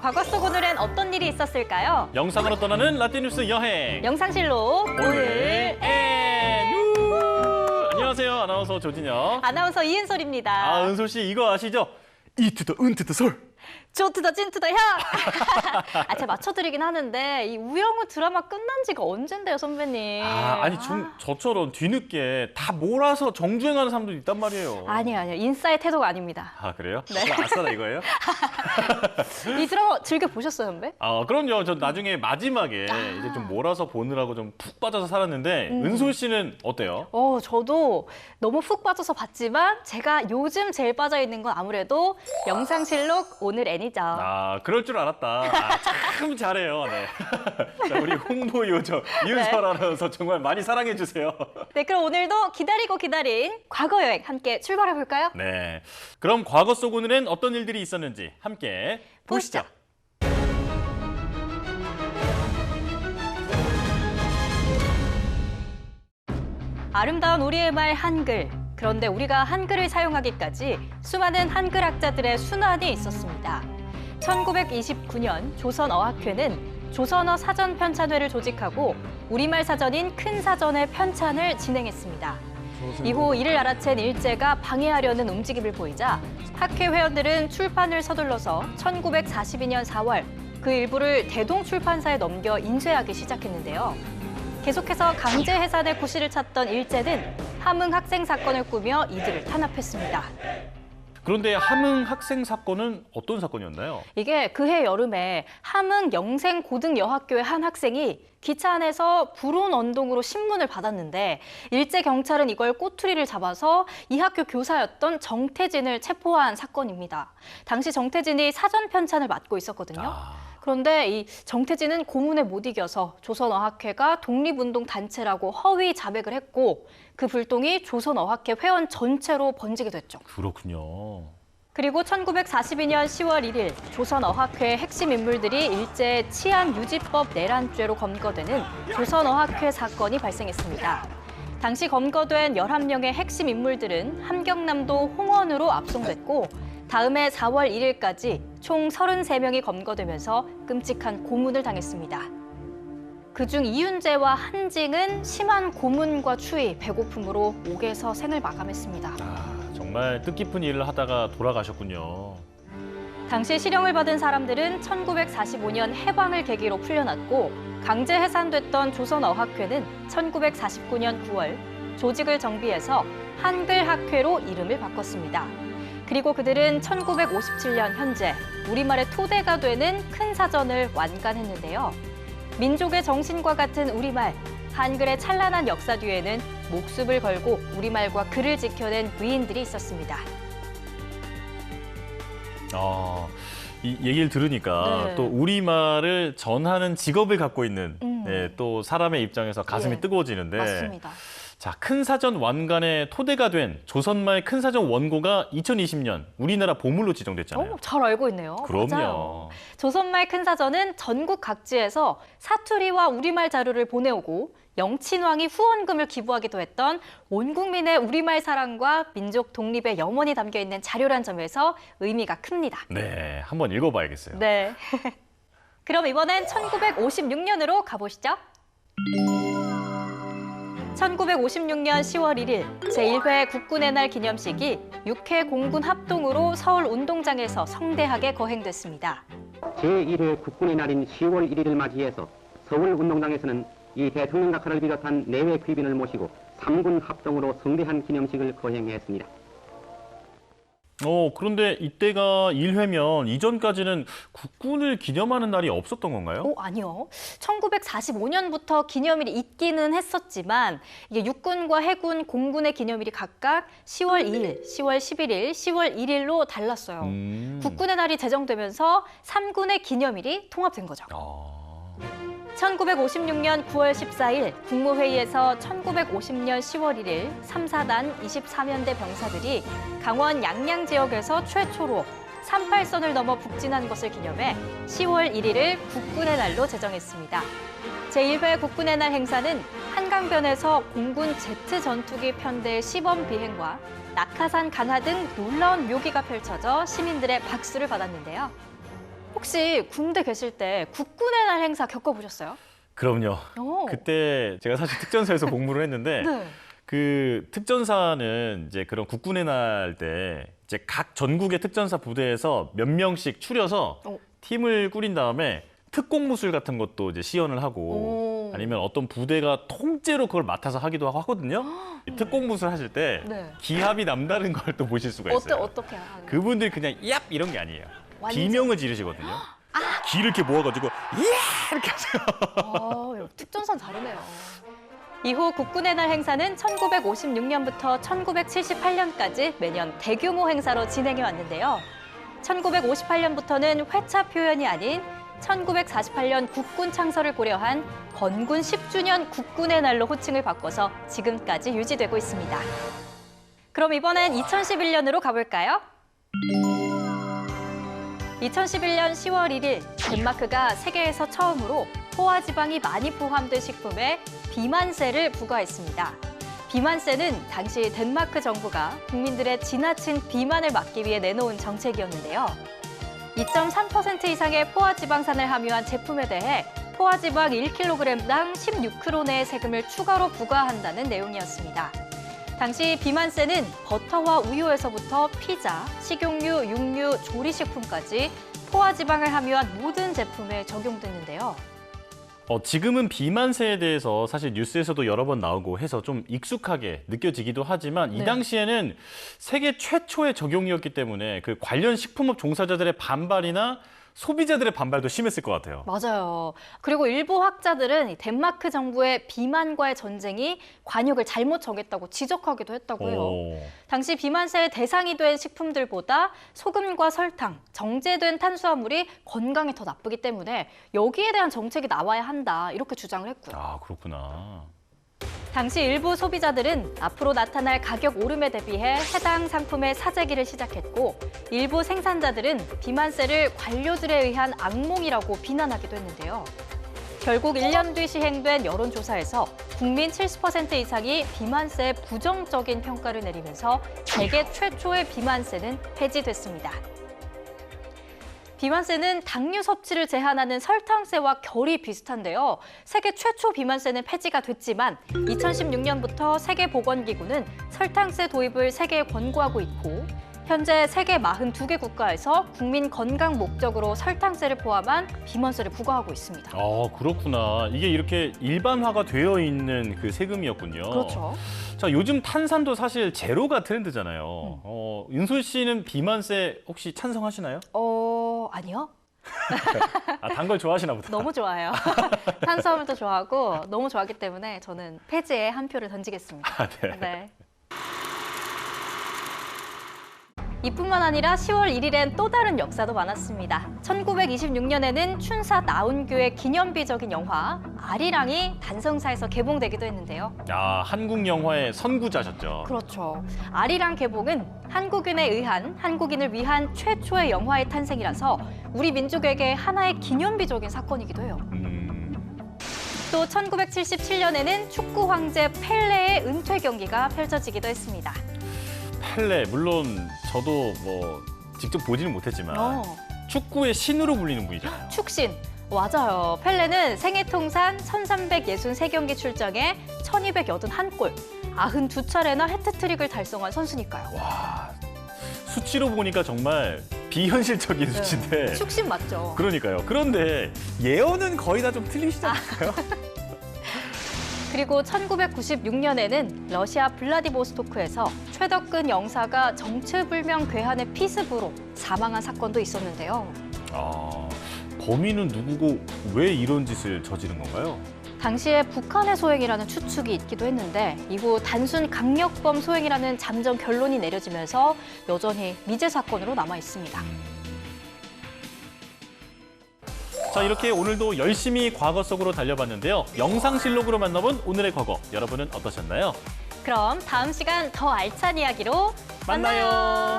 과거 속 오늘엔 어떤 일이 있었을까요? 영상으로 떠나는 라떼뉴스 여행. 영상실로 오늘 안녕하세요. 아나운서 조진혁. 아나운서 이은솔입니다. 아, 은솔 씨 이거 아시죠? 이투더 은투더 솔. 조투더 찐투더 혀! 제가 맞춰드리긴 하는데 이 우영우 드라마 끝난 지가 언젠데요, 선배님? 아니 저처럼 뒤늦게 다 몰아서 정주행하는 사람도 있단 말이에요. 아니요. 인싸의 태도가 아닙니다. 아, 그래요? 네. 아싸다 이거예요? 이 드라마 즐겨보셨어요, 선배? 그럼요. 저 나중에 마지막에 이제 좀 몰아서 보느라고 좀 푹 빠져서 살았는데 은솔 씨는 어때요? 저도 너무 푹 빠져서 봤지만 제가 요즘 제일 빠져있는 건 아무래도 영상실록 오늘 애니죠. 그럴 줄 알았다. 참 잘해요. 네. 자, 우리 홍보 요정 이은솔 아나운서 정말 많이 사랑해 주세요. 네, 그럼 오늘도 기다리고 기다린 과거 여행 함께 출발해 볼까요? 네. 그럼 과거 속 오늘엔 어떤 일들이 있었는지 함께 보시죠. 아름다운 우리의 말 한글. 그런데 우리가 한글을 사용하기까지 수많은 한글 학자들의 순환이 있었습니다. 1929년 조선어학회는 조선어 사전 편찬회를 조직하고 우리말 사전인 큰 사전의 편찬을 진행했습니다. 이후 이를 알아챈 일제가 방해하려는 움직임을 보이자 학회 회원들은 출판을 서둘러서 1942년 4월 그 일부를 대동출판사에 넘겨 인쇄하기 시작했는데요. 계속해서 강제 해산의 구실을 찾던 일제는 함흥 학생 사건을 꾸며 이들을 탄압했습니다. 그런데 함흥 학생 사건은 어떤 사건이었나요? 이게 그해 여름에 함흥 영생고등여학교의 한 학생이 기차 안에서 불온 언동으로 신문을 받았는데 일제 경찰은 이걸 꼬투리를 잡아서 이 학교 교사였던 정태진을 체포한 사건입니다. 당시 정태진이 사전 편찬을 맡고 있었거든요. 그런데 이 정태진은 고문에 못 이겨서 조선어학회가 독립운동 단체라고 허위 자백을 했고 그 불똥이 조선어학회 회원 전체로 번지게 됐죠. 그렇군요. 그리고 1942년 10월 1일 조선어학회의 핵심 인물들이 일제의 치안유지법 내란죄로 검거되는 조선어학회 사건이 발생했습니다. 당시 검거된 11명의 핵심 인물들은 함경남도 홍원으로 압송됐고 다음해 4월 1일까지 총 33명이 검거되면서 끔찍한 고문을 당했습니다. 그중 이윤재와 한징은 심한 고문과 추위, 배고픔으로 옥에서 생을 마감했습니다. 정말 뜻깊은 일을 하다가 돌아가셨군요. 당시 실형을 받은 사람들은 1945년 해방을 계기로 풀려났고 강제 해산됐던 조선어학회는 1949년 9월 조직을 정비해서 한글학회로 이름을 바꿨습니다. 그리고 그들은 1957년 현재 우리말의 토대가 되는 큰 사전을 완간했는데요. 민족의 정신과 같은 우리말, 한글의 찬란한 역사 뒤에는 목숨을 걸고 우리말과 글을 지켜낸 위인들이 있었습니다. 이 얘기를 들으니까 또 우리말을 전하는 직업을 갖고 있는 또 사람의 입장에서 가슴이 뜨거워지는데 맞습니다. 자, 큰 사전 완간의 토대가 된 조선말 큰 사전 원고가 2020년 우리나라 보물로 지정됐잖아요. 잘 알고 있네요. 그럼요. 맞아요. 조선말 큰 사전은 전국 각지에서 사투리와 우리말 자료를 보내오고 영친왕이 후원금을 기부하기도 했던 온 국민의 우리말 사랑과 민족 독립의 염원이 담겨 있는 자료란 점에서 의미가 큽니다. 네, 한번 읽어봐야겠어요. 네. 그럼 이번엔 1956년으로 가보시죠. 1956년 10월 1일 제1회 국군의 날 기념식이 6회 공군 합동으로 서울 운동장에서 성대하게 거행됐습니다. 제1회 국군의 날인 10월 1일을 맞이해서 서울 운동장에서는 이 대통령 각하를 비롯한 내외 귀빈을 모시고 3군 합동으로 성대한 기념식을 거행했습니다. 그런데 이때가 1회면 이전까지는 국군을 기념하는 날이 없었던 건가요? 아니요. 1945년부터 기념일이 있기는 했었지만 이게 육군과 해군, 공군의 기념일이 각각 10월 2일, 10월 11일, 10월 1일로 달랐어요. 국군의 날이 제정되면서 3군의 기념일이 통합된 거죠. 1956년 9월 14일 국무회의에서 1950년 10월 1일 3, 4단 24면대 병사들이 강원 양양 지역에서 최초로 38선을 넘어 북진한 것을 기념해 10월 1일을 국군의 날로 제정했습니다. 제1회 국군의 날 행사는 한강변에서 공군 제트 전투기 편대의 시범 비행과 낙하산 강화 등 놀라운 묘기가 펼쳐져 시민들의 박수를 받았는데요. 혹시 군대 계실 때 국군의 날 행사 겪어보셨어요? 그럼요. 오. 그때 제가 사실 특전사에서 복무를 했는데 네. 그 특전사는 이제 그런 국군의 날 때 이제 각 전국의 특전사 부대에서 몇 명씩 추려서 팀을 꾸린 다음에 특공무술 같은 것도 이제 시연을 하고 아니면 어떤 부대가 통째로 그걸 맡아서 하기도 하거든요. 이 특공무술 하실 때 네. 기합이 남다른 걸 또 보실 수가 있어요. 어떻게 하는 그분들 그냥 얍 이런 게 아니에요. 완전- 비명을 지르시거든요. 귀를 이렇게 모아가지고 이야 이렇게 하세요. 특전사는 다르네요. 이후 국군의 날 행사는 1956년부터 1978년까지 매년 대규모 행사로 진행해 왔는데요. 1958년부터는 회차 표현이 아닌 1948년 국군 창설을 고려한 건군 10주년 국군의 날로 호칭을 바꿔서 지금까지 유지되고 있습니다. 그럼 이번엔 2011년으로 가볼까요? 2011년 10월 1일 덴마크가 세계에서 처음으로 포화지방이 많이 포함된 식품에 비만세를 부과했습니다. 비만세는 당시 덴마크 정부가 국민들의 지나친 비만을 막기 위해 내놓은 정책이었는데요. 2.3% 이상의 포화지방산을 함유한 제품에 대해 포화지방 1kg당 16크로네의 세금을 추가로 부과한다는 내용이었습니다. 당시 비만세는 버터와 우유에서부터 피자, 식용유, 육류, 조리식품까지 포화지방을 함유한 모든 제품에 적용됐는데요. 지금은 비만세에 대해서 사실 뉴스에서도 여러 번 나오고 해서 좀 익숙하게 느껴지기도 하지만 이 당시에는 세계 최초의 적용이었기 때문에 그 관련 식품업 종사자들의 반발이나 소비자들의 반발도 심했을 것 같아요. 맞아요. 그리고 일부 학자들은 이 덴마크 정부의 비만과의 전쟁이 관역을 잘못 정했다고 지적하기도 했다고 해요. 당시 비만세의 대상이 된 식품들보다 소금과 설탕, 정제된 탄수화물이 건강에 더 나쁘기 때문에 여기에 대한 정책이 나와야 한다 이렇게 주장을 했고요. 아, 그렇구나. 당시 일부 소비자들은 앞으로 나타날 가격 오름에 대비해 해당 상품의 사재기를 시작했고 일부 생산자들은 비만세를 관료들에 의한 악몽이라고 비난하기도 했는데요. 결국 1년 뒤 시행된 여론조사에서 국민 70% 이상이 비만세에 부정적인 평가를 내리면서 세계 최초의 비만세는 폐지됐습니다. 비만세는 당류 섭취를 제한하는 설탕세와 결이 비슷한데요. 세계 최초 비만세는 폐지가 됐지만 2016년부터 세계보건기구는 설탕세 도입을 세계에 권고하고 있고 현재 세계 42개 국가에서 국민 건강 목적으로 설탕세를 포함한 비만세를 부과하고 있습니다. 아, 그렇구나. 이게 이렇게 일반화가 되어 있는 그 세금이었군요. 그렇죠. 자, 요즘 탄산도 사실 제로가 트렌드잖아요. 윤솔 씨는 비만세 혹시 찬성하시나요? 아니요. 아, 단 걸 좋아하시나 보다. 너무 좋아요. 탄수화물도 좋아하고 너무 좋아하기 때문에 저는 폐지에 한 표를 던지겠습니다. 아, 네. 네. 이뿐만 아니라 10월 1일엔 또 다른 역사도 많았습니다. 1926년에는 춘사 나운교의 기념비적인 영화 아리랑이 단성사에서 개봉되기도 했는데요. 아, 한국 영화의 선구자셨죠. 그렇죠. 아리랑 개봉은 한국인을 위한 최초의 영화의 탄생이라서 우리 민족에게 하나의 기념비적인 사건이기도 해요. 또 1977년에는 축구 황제 펠레의 은퇴 경기가 펼쳐지기도 했습니다. 펠레, 물론 저도 뭐 직접 보지는 못했지만 축구의 신으로 불리는 분이잖아요. 축신. 맞아요. 펠레는 생애 통산 1363경기 출장에 1281골, 92차례나 해트트릭을 달성한 선수니까요. 와, 수치로 보니까 정말 비현실적인 수치인데. 축신 맞죠? 그러니까요. 그런데 예언은 거의 다 좀 틀리시지 않나요? 그리고 1996년에는 러시아 블라디보스토크에서 최덕근 영사가 정체불명 괴한의 피습으로 사망한 사건도 있었는데요. 아, 범인은 누구고 왜 이런 짓을 저지른 건가요? 당시에 북한의 소행이라는 추측이 있기도 했는데 이후 단순 강력범 소행이라는 잠정 결론이 내려지면서 여전히 미제 사건으로 남아 있습니다. 자, 이렇게 오늘도 열심히 과거 속으로 달려봤는데요. 영상실록으로 만나본 오늘의 과거, 여러분은 어떠셨나요? 그럼 다음 시간 더 알찬 이야기로 만나요.